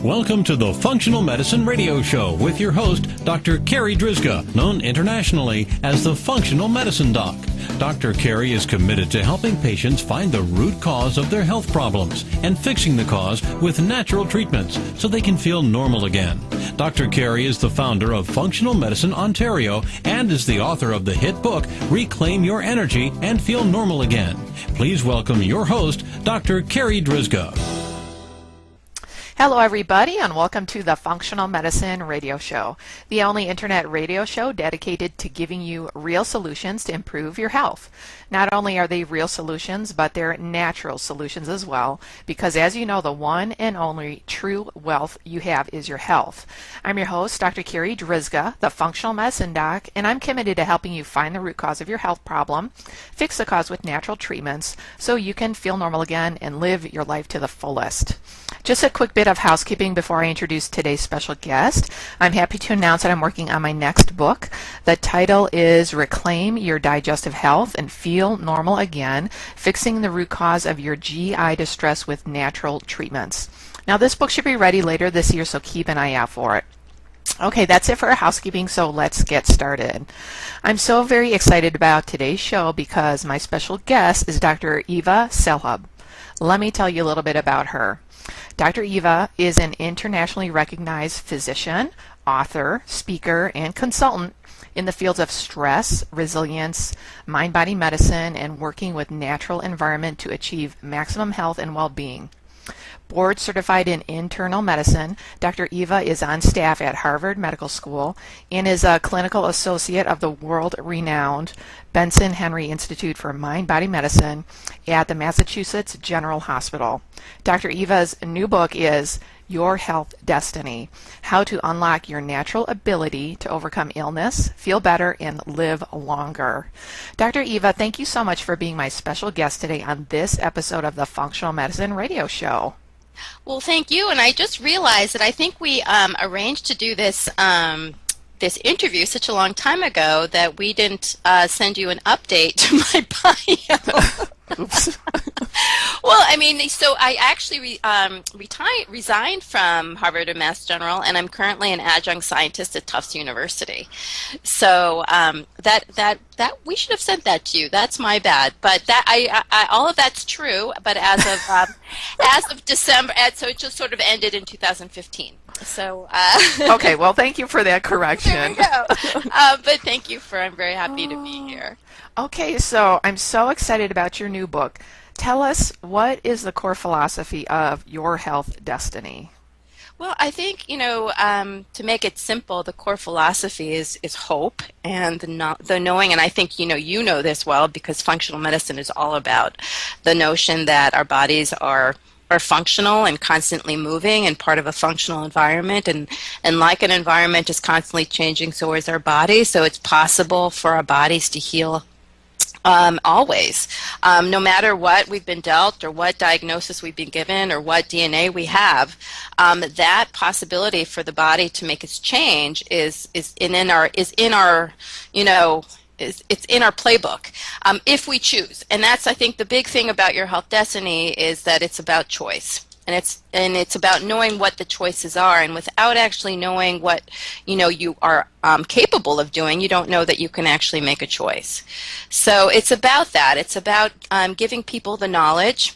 Welcome to the Functional Medicine Radio Show with your host, Dr. Carri Drzyzga, known internationally as the Functional Medicine Doc. Dr. Carri is committed to helping patients find the root cause of their health problems and fixing the cause with natural treatments so they can feel normal again. Dr. Carri is the founder of Functional Medicine Ontario and is the author of the hit book, Reclaim Your Energy and Feel Normal Again. Please welcome your host, Dr. Carri Drzyzga. Hello everybody, and welcome to the Functional Medicine Radio Show, the only internet radio show dedicated to giving you real solutions to improve your health. Not only are they real solutions, but they're natural solutions as well, because as you know, the one and only true wealth you have is your health. I'm your host, Dr. Carri Drzyzga, the Functional Medicine Doc, and I'm committed to helping you find the root cause of your health problem, fix the cause with natural treatments, so you can feel normal again and live your life to the fullest. Just a quick bit of housekeeping before I introduce today's special guest. I'm happy to announce that I'm working on my next book. The title is Reclaim Your Digestive Health and Feel Normal Again, Fixing the Root Cause of Your GI Distress with Natural Treatments. Now this book should be ready later this year, so keep an eye out for it. Okay, that's it for housekeeping, so let's get started. I'm so very excited about today's show because my special guest is Dr. Eva Selhub. Let me tell you a little bit about her. Dr. Eva is an internationally recognized physician, author, speaker, and consultant in the fields of stress, resilience, mind-body medicine, and working with natural environment to achieve maximum health and well-being. Board certified in internal medicine, Dr. Eva is on staff at Harvard Medical School and is a clinical associate of the world-renowned Benson Henry Institute for Mind-Body Medicine at the Massachusetts General Hospital. Dr. Eva's new book is Your Health Destiny: How to Unlock Your Natural Ability to Overcome Illness, Feel Better, and Live Longer. Dr. Eva, thank you so much for being my special guest today on this episode of the Functional Medicine Radio Show. Well, thank you. And I just realized that I think we arranged to do this this interview such a long time ago that we didn't send you an update to my bio. Oops. Well, I mean, so I actually resigned from Harvard and Mass General, and I'm currently an adjunct scientist at Tufts University. So that we should have sent that to you. That's my bad. But that I all of that's true. But as of December, so it just sort of ended in 2015. So okay, well, thank you for that correction. There we go. But thank you I'm very happy to be here. Okay, so I'm so excited about your new book. Tell us, what is the core philosophy of Your Health Destiny? Well, I think, to make it simple, the core philosophy is hope and the knowing, and I think, you know this well because functional medicine is all about the notion that our bodies are functional and constantly moving and part of a functional environment, and like an environment is constantly changing, so is our body. So it's possible for our bodies to heal always, no matter what we've been dealt or what diagnosis we've been given or what DNA we have. That possibility for the body to make its change is in our playbook, if we choose. And that's, I think, the big thing about Your Health Destiny is that it's about choice. And it's about knowing what the choices are, and without actually knowing what you are capable of doing, you don't know that you can actually make a choice. So it's about that. It's about giving people the knowledge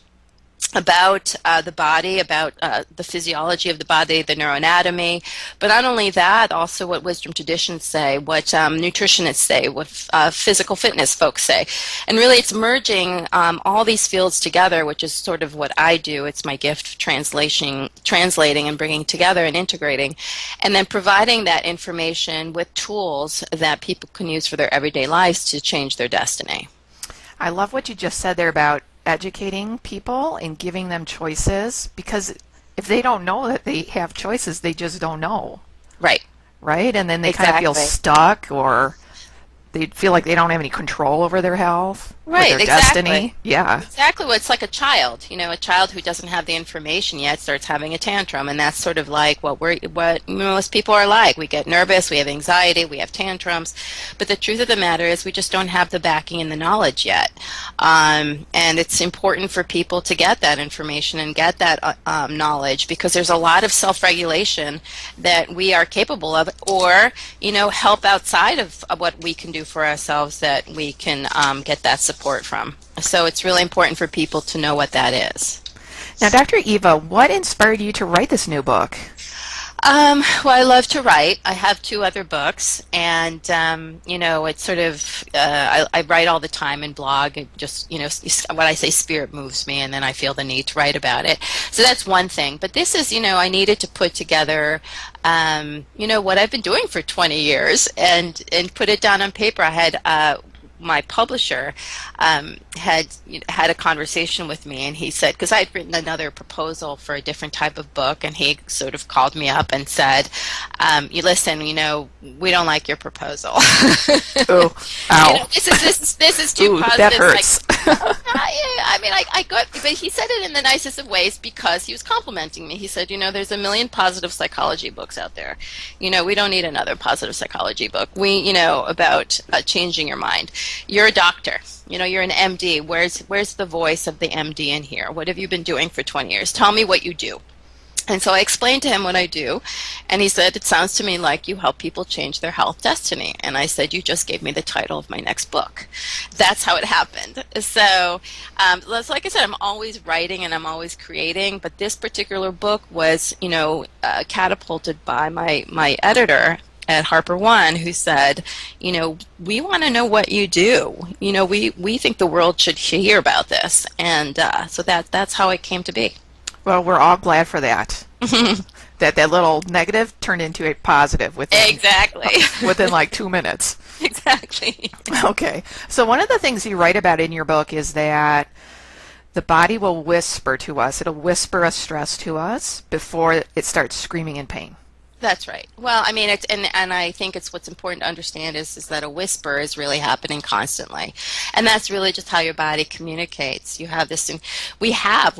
about the body, about the physiology of the body, the neuroanatomy, but not only that, also what wisdom traditions say, what nutritionists say, what physical fitness folks say. And really it's merging all these fields together, which is sort of what I do. It's my gift, translating and bringing together and integrating, and then providing that information with tools that people can use for their everyday lives to change their destiny. I love what you just said there about educating people and giving them choices, because if they don't know that they have choices, they just don't know. Right. Right? And then they Exactly. kind of feel stuck or they feel like they don't have any control over their health, Right, or their exactly. destiny. Yeah. Exactly. Well, it's like a child. A child who doesn't have the information yet starts having a tantrum, and that's sort of like what most people are like. We get nervous, we have anxiety, we have tantrums, but the truth of the matter is we just don't have the backing and the knowledge yet. And it's important for people to get that information and get that knowledge, because there's a lot of self-regulation that we are capable of, or help outside of what we can do for ourselves that we can get that support from. So it's really important for people to know what that is. Now, Dr. Eva, what inspired you to write this new book? Well, I love to write. I have 2 other books, and it's sort of I write all the time and blog. It just what I say, spirit moves me, and then I feel the need to write about it. So that's one thing. But this is I needed to put together what I've been doing for 20 years and put it down on paper. I had my publisher had a conversation with me, and he said, because I had written another proposal for a different type of book, and he sort of called me up and said, you listen, we don't like your proposal. Oh, ow. This is too Ooh, positive. that hurts. I got, but he said it in the nicest of ways because he was complimenting me. He said, there's a million positive psychology books out there. We don't need another positive psychology book. About changing your mind. You're a doctor. You're an MD. Where's the voice of the MD in here? What have you been doing for 20 years? Tell me what you do. And so I explained to him what I do, and he said, it sounds to me like you help people change their health destiny. And I said, you just gave me the title of my next book. That's how it happened. So, like I said, I'm always writing and I'm always creating, but this particular book was, catapulted by my editor at Harper One, who said, we want to know what you do. We think the world should hear about this. And so that's how it came to be. Well, we're all glad for that. that little negative turned into a positive within like 2 minutes. Exactly. Okay. So one of the things you write about in your book is that the body will whisper to us. It'll whisper a stress to us before it starts screaming in pain. That's right. Well, it's and I think it's what's important to understand is that a whisper is really happening constantly, and that's really just how your body communicates. You have this, we have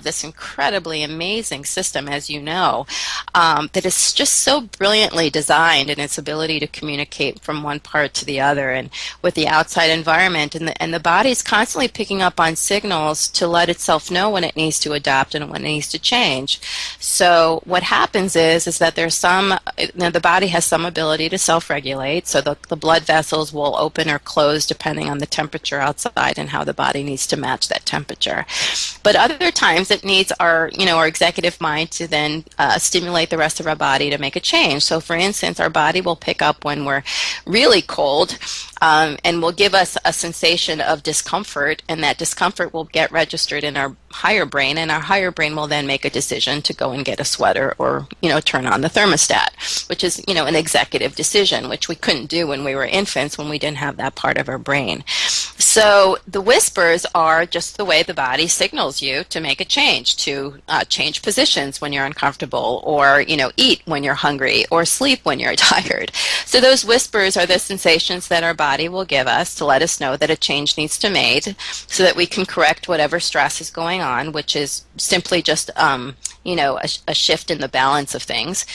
this incredibly amazing system, as you know, that is just so brilliantly designed in its ability to communicate from one part to the other and with the outside environment, and the body's constantly picking up on signals to let itself know when it needs to adapt and when it needs to change. So what happens is that there's the body has some ability to self-regulate, so the blood vessels will open or close depending on the temperature outside and how the body needs to match that temperature. But other times it needs our executive mind to then stimulate the rest of our body to make a change. So for instance, our body will pick up when we're really cold and will give us a sensation of discomfort, and that discomfort will get registered in our higher brain, and our higher brain will then make a decision to go and get a sweater or turn on the thermostat, which is an executive decision, which we couldn't do when we were infants, when we didn't have that part of our brain. So the whispers are just the way the body signals you to make a change, to change positions when you're uncomfortable, or eat when you're hungry, or sleep when you're tired. So those whispers are the sensations that our body will give us to let us know that a change needs to be made, so that we can correct whatever stress is going on, which is simply just a shift in the balance of things.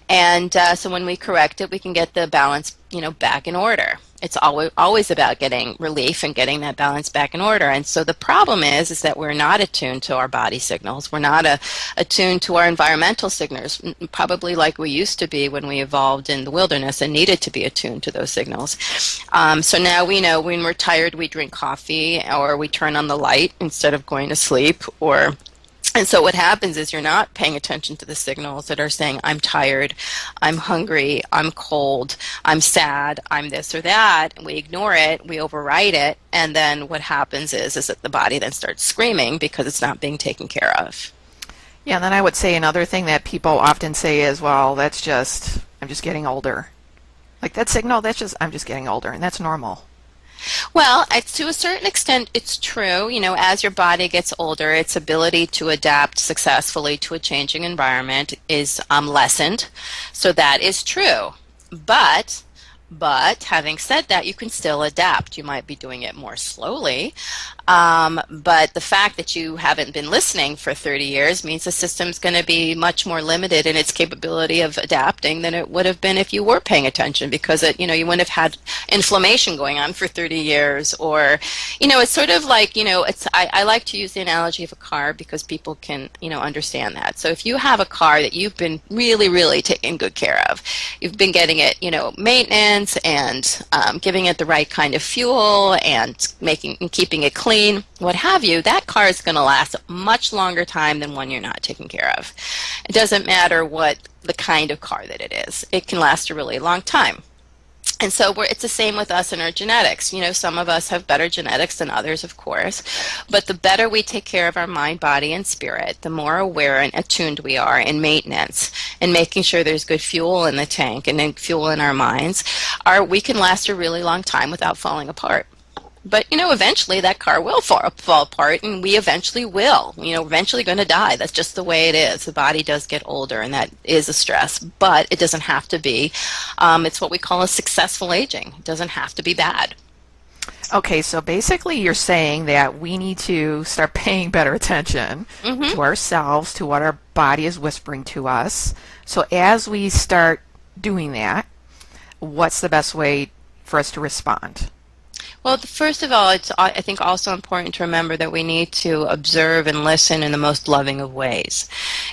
And so when we correct it, we can get the balance back in order. It's always about getting relief and getting that balance back in order. And so the problem is that we're not attuned to our body signals. We're not attuned to our environmental signals, probably like we used to be when we evolved in the wilderness and needed to be attuned to those signals. So now we know when we're tired, we drink coffee, or we turn on the light instead of going to sleep, and so what happens is you're not paying attention to the signals that are saying, I'm tired, I'm hungry, I'm cold, I'm sad, I'm this or that. We ignore it, we override it, and then what happens is that the body then starts screaming because it's not being taken care of. Yeah, and then I would say another thing that people often say is, well, I'm just getting older. Like that signal, I'm just getting older, and that's normal. Well, to a certain extent, it's true. As your body gets older, its ability to adapt successfully to a changing environment is lessened. So that is true. But But having said that, you can still adapt. You might be doing it more slowly, but the fact that you haven't been listening for 30 years means the system's going to be much more limited in its capability of adapting than it would have been if you were paying attention, because you wouldn't have had inflammation going on for 30 years. Or, it's sort of like, I like to use the analogy of a car because people can, understand that. So if you have a car that you've been really, really taking good care of, you've been getting it, maintenance, and giving it the right kind of fuel and keeping it clean, what have you, that car is going to last a much longer time than one you're not taking care of. It doesn't matter what the kind of car that it is. It can last a really long time. And so it's the same with us and our genetics. Some of us have better genetics than others, of course, but the better we take care of our mind, body, and spirit, the more aware and attuned we are in maintenance and making sure there's good fuel in the tank and then fuel in our minds, we can last a really long time without falling apart. But, eventually that car will fall apart, and we eventually will. We're eventually going to die. That's just the way it is. The body does get older, and that is a stress, but it doesn't have to be. It's what we call a successful aging. It doesn't have to be bad. Okay, so basically you're saying that we need to start paying better attention to ourselves, to what our body is whispering to us. So as we start doing that, what's the best way for us to respond? Well, first of all, it's, I think, also important to remember that we need to observe and listen in the most loving of ways.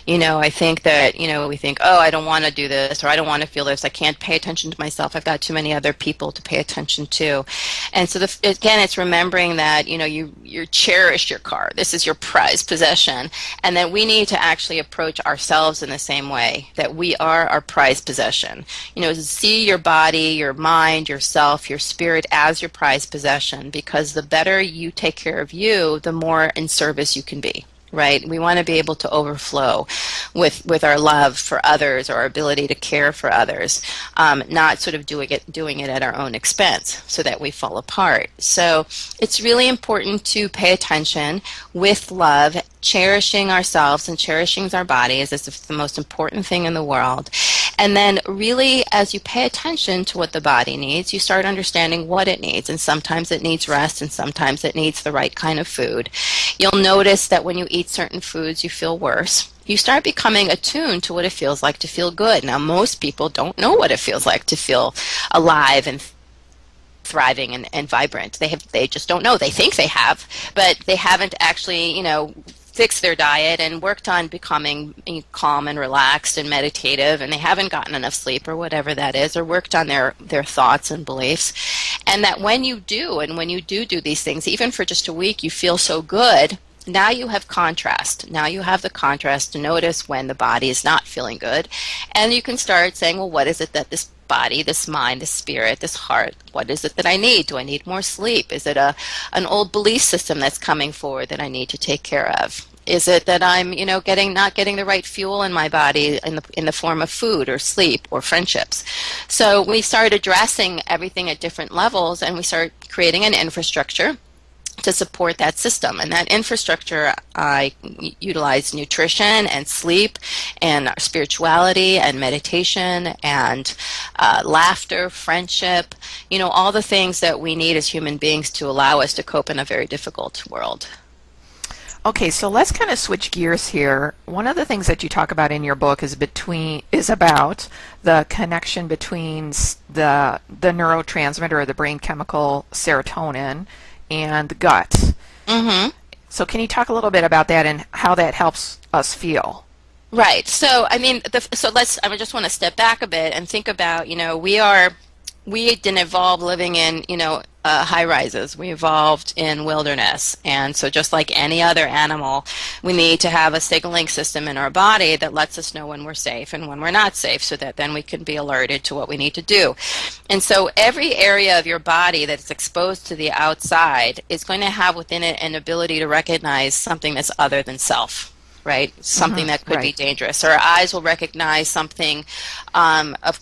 I think that, we think, oh, I don't want to do this, or I don't want to feel this, I can't pay attention to myself, I've got too many other people to pay attention to. And so, again, it's remembering that, you cherish your car. This is your prized possession. And that we need to actually approach ourselves in the same way, that we are our prized possession. See your body, your mind, yourself, your spirit as your prized possession, because the better you take care of you, the more in service you can be. Right? We want to be able to overflow with our love for others, or our ability to care for others, not sort of doing it at our own expense so that we fall apart. So it's really important to pay attention with love, cherishing ourselves and cherishing our bodies as if it's the most important thing in the world. And then really, as you pay attention to what the body needs, you start understanding what it needs. And sometimes it needs rest, and sometimes it needs the right kind of food. You'll notice that when you eat certain foods, you feel worse. You start becoming attuned to what it feels like to feel good. Now, most people don't know what it feels like to feel alive and thriving and vibrant. They just don't know. They think they have, but they haven't actually, fixed their diet and worked on becoming calm and relaxed and meditative, and they haven't gotten enough sleep or whatever that is, or worked on their thoughts and beliefs. And that when you do these things, even for just a week, you feel so good. Now you have contrast. Now you have the contrast to notice when the body is not feeling good. And you can start saying, well, what is it that this body, this mind, this spirit, this heart, what is it that I need? Do I need more sleep? Is it an old belief system that's coming forward that I need to take care of? Is it that I'm, not getting the right fuel in my body in the form of food or sleep or friendships? So we start addressing everything at different levels, and we start creating an infrastructure to support that system. And that infrastructure, I utilize nutrition and sleep and spirituality and meditation and laughter, friendship, all the things that we need as human beings to allow us to cope in a very difficult world. Okay, so let's kind of switch gears here. One of the things that you talk about in your book is about the connection between the neurotransmitter, or the brain chemical serotonin, and the gut. Mm-hmm. So can you talk a little bit about that and how that helps us feel? Right. So I just want to step back a bit and think about, we didn't evolve living in, high rises. We evolved in wilderness. And so just like any other animal, we need to have a signaling system in our body that lets us know when we're safe and when we're not safe, so that then we can be alerted to what we need to do. And so every area of your body that is exposed to the outside is going to have within it an ability to recognize something that's other than self. Right? Something that could be dangerous. Our eyes will recognize something of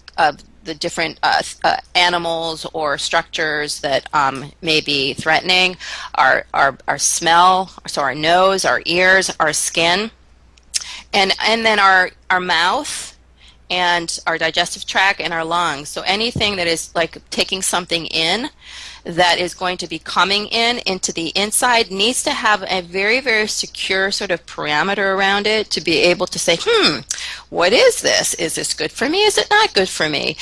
the different animals or structures that may be threatening. Our smell, so our nose, our ears, our skin, and then our mouth and our digestive tract and our lungs. So anything that is like taking something in that is going to be coming in into the inside needs to have a very, very secure sort of parameter around it to be able to say, what is this? Is this good for me? Is it not good for me?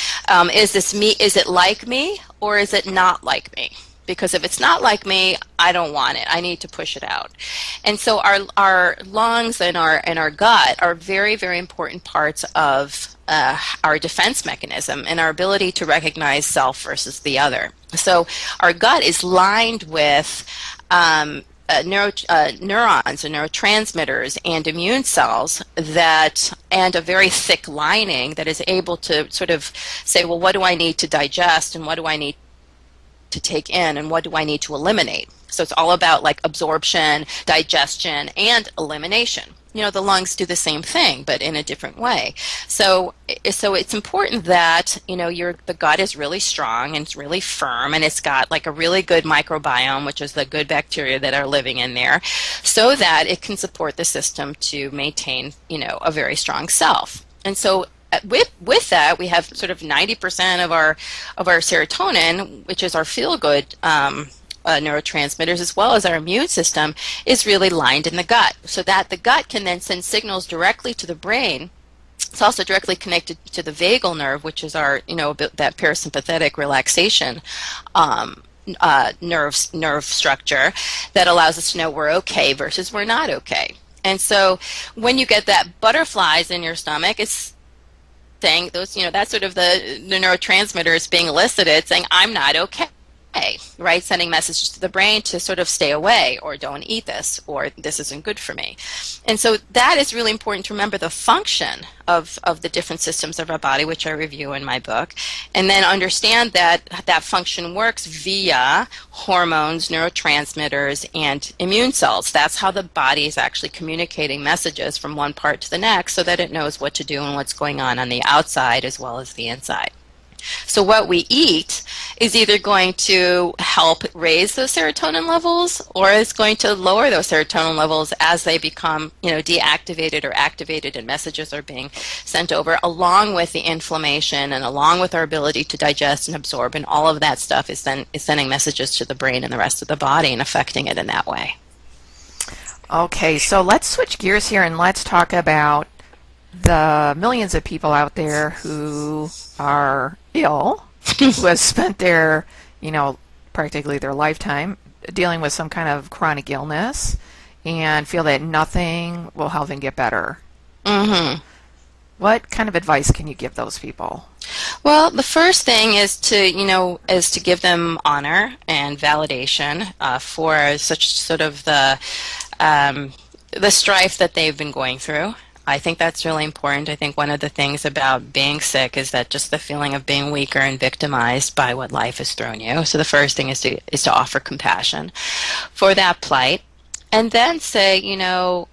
Is this me? Is it like me, or is it not like me? Because if it's not like me, I don't want it. I need to push it out. And so our lungs and our gut are very, very important parts of our defense mechanism and our ability to recognize self versus the other. So our gut is lined with neurons and neurotransmitters and immune cells and a very thick lining that is able to sort of say, well, what do I need to digest and what do I need to take in and what do I need to eliminate? So it's all about like absorption, digestion, and elimination. You know, the lungs do the same thing, but in a different way. So it's important that, you know, the gut is really strong and it's really firm and it's got like a really good microbiome, which is the good bacteria that are living in there, so that it can support the system to maintain, you know, a very strong self. And so with that, we have sort of 90% of our serotonin, which is our feel-good neurotransmitters, as well as our immune system, is really lined in the gut, so that the gut can then send signals directly to the brain. It's also directly connected to the vagal nerve, which is our, you know, that parasympathetic relaxation nerve structure that allows us to know we're okay versus we're not okay. And so when you get that butterflies in your stomach, it's saying those, you know, that's sort of the neurotransmitters being elicited, saying I'm not okay, right? Sending messages to the brain to sort of stay away, or don't eat this, or this isn't good for me. And so that is really important to remember the function of the different systems of our body, which I review in my book, and then understand that that function works via hormones, neurotransmitters, and immune cells. That's how the body is actually communicating messages from one part to the next, so that it knows what to do and what's going on the outside as well as the inside. So what we eat is either going to help raise those serotonin levels, or it's going to lower those serotonin levels as they become, you know, deactivated or activated and messages are being sent over, along with the inflammation and along with our ability to digest and absorb, and all of that stuff is sending messages to the brain and the rest of the body and affecting it in that way. Okay, so let's switch gears here and let's talk about the millions of people out there who are ill, who have spent their, you know, practically their lifetime dealing with some kind of chronic illness and feel that nothing will help them get better. Mm-hmm. What kind of advice can you give those people? Well, the first thing is to give them honor and validation for such sort of the strife that they've been going through. I think that's really important. I think one of the things about being sick is that just the feeling of being weaker and victimized by what life has thrown you. So the first thing is to offer compassion for that plight, and then say, you know,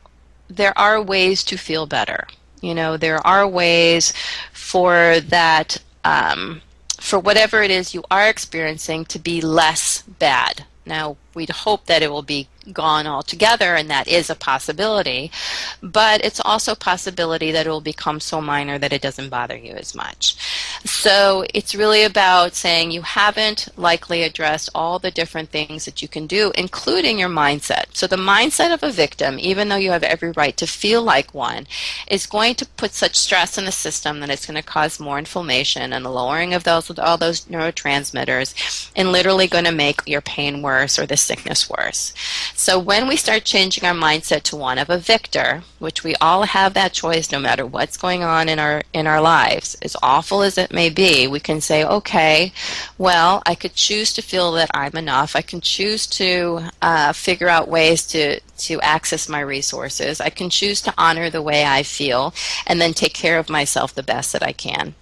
there are ways to feel better. You know, there are ways for that, for whatever it is you are experiencing to be less bad. Now, we'd hope that it will be gone altogether, and that is a possibility, but it's also a possibility that it will become so minor that it doesn't bother you as much. So it's really about saying you haven't likely addressed all the different things that you can do, including your mindset. So the mindset of a victim, even though you have every right to feel like one, is going to put such stress in the system that it's going to cause more inflammation and the lowering of all those neurotransmitters, and literally going to make your pain worse or the sickness worse. So when we start changing our mindset to one of a victor, which we all have that choice no matter what's going on in our lives, as awful as it may be, we can say, okay, well, I could choose to feel that I'm enough. I can choose to figure out ways to access my resources. I can choose to honor the way I feel and then take care of myself the best that I can.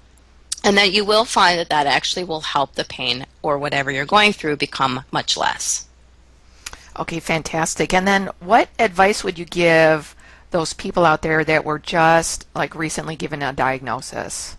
And that you will find that that actually will help the pain or whatever you're going through become much less. Okay, fantastic. And then what advice would you give those people out there that were just like recently given a diagnosis?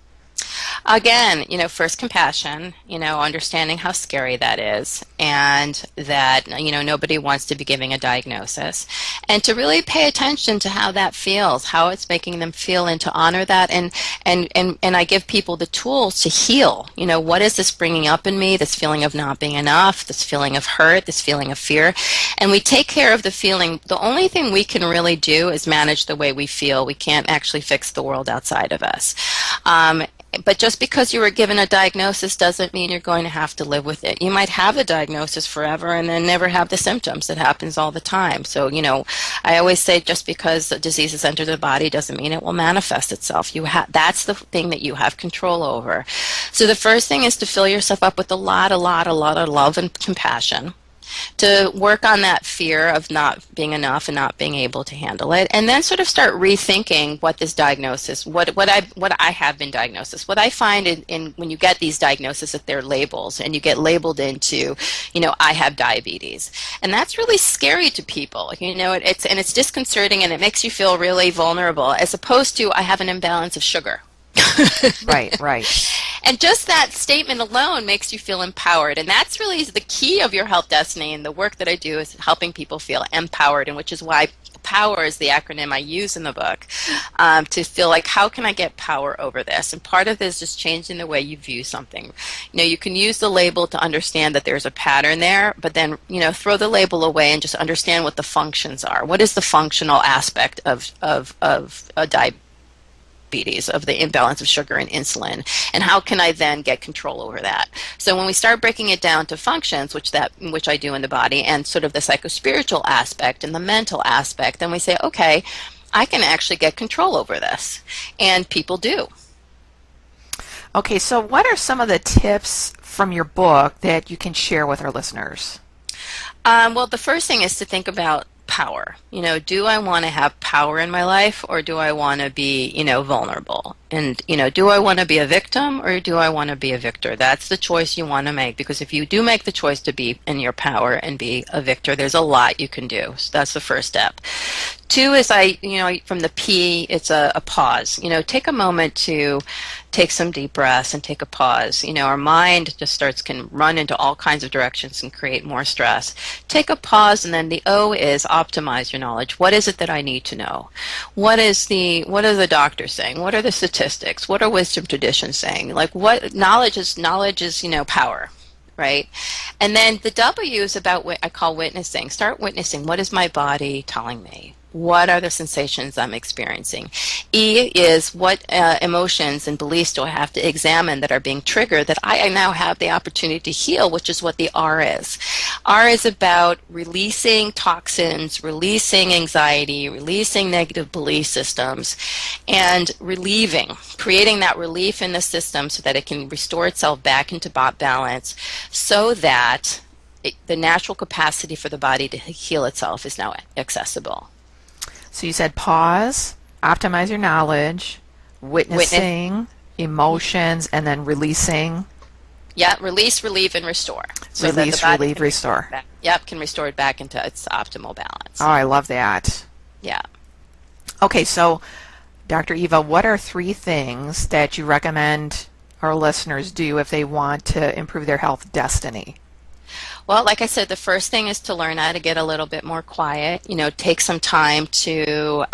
Again, first compassion, understanding how scary that is, and that, nobody wants to be giving a diagnosis, and to really pay attention to how that feels, how it's making them feel, and to honor that, and I give people the tools to heal. What is this bringing up in me, this feeling of not being enough, this feeling of hurt, this feeling of fear, and we take care of the feeling. The only thing we can really do is manage the way we feel. We can't actually fix the world outside of us. But just because you were given a diagnosis doesn't mean you're going to have to live with it. You might have a diagnosis forever and then never have the symptoms. It happens all the time. So, I always say just because a disease has entered the body doesn't mean it will manifest itself. That's the thing that you have control over. So the first thing is to fill yourself up with a lot of love and compassion, to work on that fear of not being enough and not being able to handle it, and then sort of start rethinking what this diagnosis, what I have been diagnosed as. What I find in when you get these diagnoses, that they're labels, and you get labeled into, I have diabetes, and that's really scary to people. It's disconcerting, and it makes you feel really vulnerable, as opposed to I have an imbalance of sugar. Right. And just that statement alone makes you feel empowered, and that's really the key of your health destiny. And the work that I do is helping people feel empowered, and which is why POWER is the acronym I use in the book, to feel like, how can I get power over this? And part of this is just changing the way you view something. You can use the label to understand that there's a pattern there, but then throw the label away and just understand what the functions are. What is the functional aspect of a diabetes, of the imbalance of sugar and insulin, and how can I then get control over that? So when we start breaking it down to functions, which I do in the body, and sort of the psychospiritual aspect and the mental aspect, then we say, okay, I can actually get control over this, and people do. Okay, so what are some of the tips from your book that you can share with our listeners? Well, the first thing is to think about power. Do I want to have power in my life, or do I want to be, vulnerable? And, do I want to be a victim, or do I want to be a victor? That's the choice you want to make, because if you do make the choice to be in your power and be a victor, there's a lot you can do. So that's the first step. Two is from the P, it's a pause. Take a moment to take some deep breaths and take a pause. Our mind just can run into all kinds of directions and create more stress. Take a pause, and then the O is optimize your knowledge. What is it that I need to know? What are the doctors saying? What are the statistics? What are wisdom traditions saying? Like, what knowledge is, power. Right? And then the W is about what I call witnessing. Start witnessing. What is my body telling me? What are the sensations I'm experiencing? E is what emotions and beliefs do I have to examine that are being triggered that I now have the opportunity to heal, which is what the R is. R is about releasing toxins, releasing anxiety, releasing negative belief systems, and creating that relief in the system so that it can restore itself back into balance, so that the natural capacity for the body to heal itself is now accessible. So you said pause, optimize your knowledge, witnessing, emotions, and then releasing. Yeah, release, relieve, and restore. So release, relieve, restore. Can restore it back into its optimal balance. Oh, I love that. Yeah. Okay, so Dr. Eva, what are 3 things that you recommend our listeners do if they want to improve their health destiny? Well, like I said, the first thing is to learn how to get a little bit more quiet. Take some time to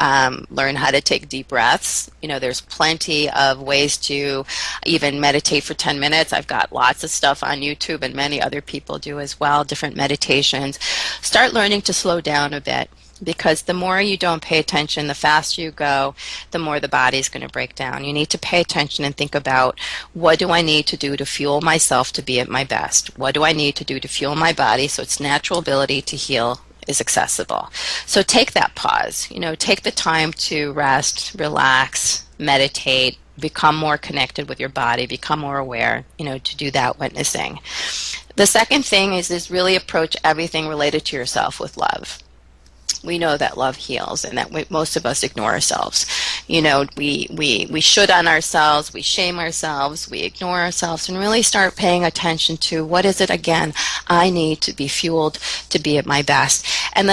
learn how to take deep breaths. There's plenty of ways to even meditate for 10 minutes. I've got lots of stuff on YouTube, and many other people do as well, different meditations. Start learning to slow down a bit, because the more you don't pay attention, the faster you go, the more the body's going to break down. You need to pay attention and think about, what do I need to do to fuel myself to be at my best? What do I need to do to fuel my body so its natural ability to heal is accessible? So take that pause. Take the time to rest, relax, meditate, become more connected with your body, become more aware, to do that witnessing. The second thing is really approach everything related to yourself with love. We know that love heals, and that most of us ignore ourselves. we should on ourselves, we shame ourselves, we ignore ourselves, and really start paying attention to what is it again I need to be fueled to be at my best. And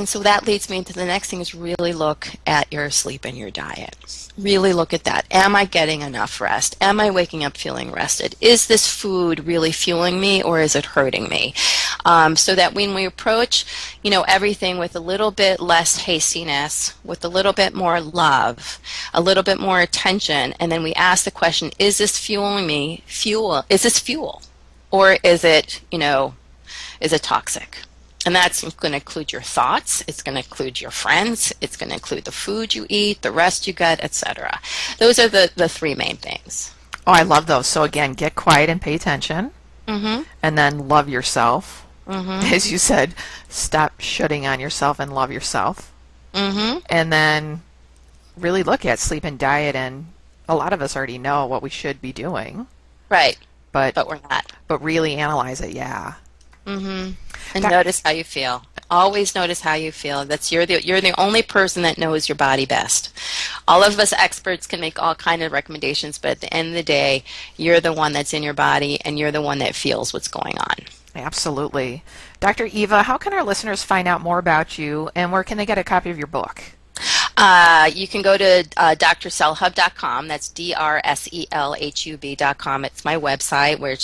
so that leads me into the next thing is really look at your sleep and your diet. Really look at that. Am I getting enough rest? Am I waking up feeling rested? Is this food really fueling me, or is it hurting me? So that when we approach, everything with a little bit less hastiness, with a little bit more love, a little bit more attention, and then we ask the question, is this fueling me? Is this fuel? Or is it toxic? And that's going to include your thoughts, it's going to include your friends, it's going to include the food you eat, the rest you get, etc. Those are the three main things. Oh, I love those. So again, get quiet and pay attention. Mm-hmm. And then love yourself. Mm-hmm. As you said, stop shooting on yourself and love yourself. Mm-hmm. And then really look at sleep and diet, and a lot of us already know what we should be doing. Right. But we're not. But really analyze it, yeah. Mm-hmm. And notice how you feel. Always notice how you feel. You're the only person that knows your body best. All of us experts can make all kind of recommendations, but at the end of the day, you're the one that's in your body, and you're the one that feels what's going on. Absolutely. Dr. Eva, how can our listeners find out more about you, and where can they get a copy of your book? You can go to drselhub.com. That's drselhub.com. It's my website, where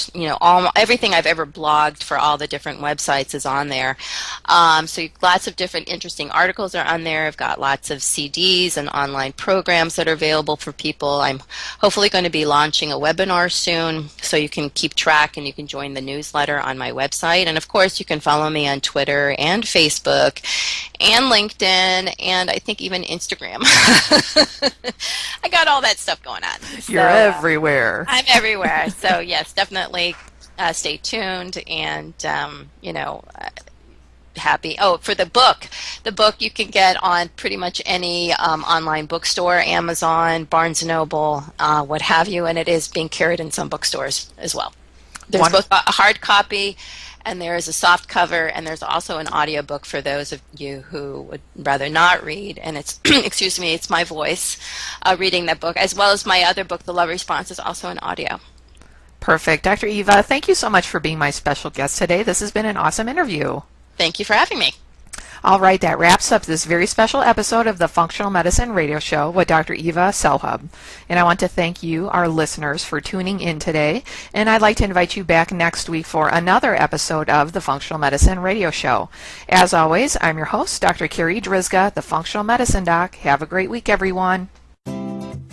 everything I've ever blogged for all the different websites is on there. So lots of different interesting articles are on there. I've got lots of CDs and online programs that are available for people. I'm hopefully going to be launching a webinar soon, so you can keep track and you can join the newsletter on my website. And of course, you can follow me on Twitter and Facebook and LinkedIn, and I think even Instagram. I got all that stuff going on. You're everywhere. I'm everywhere. So yes, definitely stay tuned, and happy. Oh, for the book you can get on pretty much any online bookstore, Amazon, Barnes & Noble, what have you, and it is being carried in some bookstores as well. There's both a hard copy, and there is a soft cover, and there's also an audiobook for those of you who would rather not read, and it's excuse me, it's my voice reading that book, as well as my other book, The Love Response, is also an audio. Perfect. Dr. Eva, thank you so much for being my special guest today. This has been an awesome interview. Thank you for having me. All right, that wraps up this very special episode of the Functional Medicine Radio Show with Dr. Eva Selhub. And I want to thank you, our listeners, for tuning in today. And I'd like to invite you back next week for another episode of the Functional Medicine Radio Show. As always, I'm your host, Dr. Carri Drzyzga, the Functional Medicine Doc. Have a great week, everyone.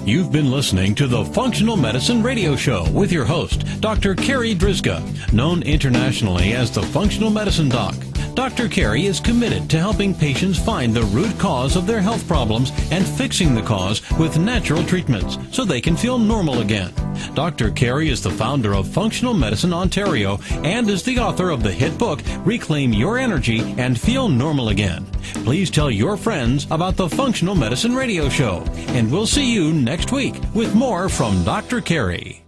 You've been listening to the Functional Medicine Radio Show with your host, Dr. Carri Drzyzga, known internationally as the Functional Medicine Doc. Dr. Carri is committed to helping patients find the root cause of their health problems and fixing the cause with natural treatments so they can feel normal again. Dr. Carri is the founder of Functional Medicine Ontario and is the author of the hit book, Reclaim Your Energy and Feel Normal Again. Please tell your friends about the Functional Medicine Radio Show, and we'll see you next week with more from Dr. Carri.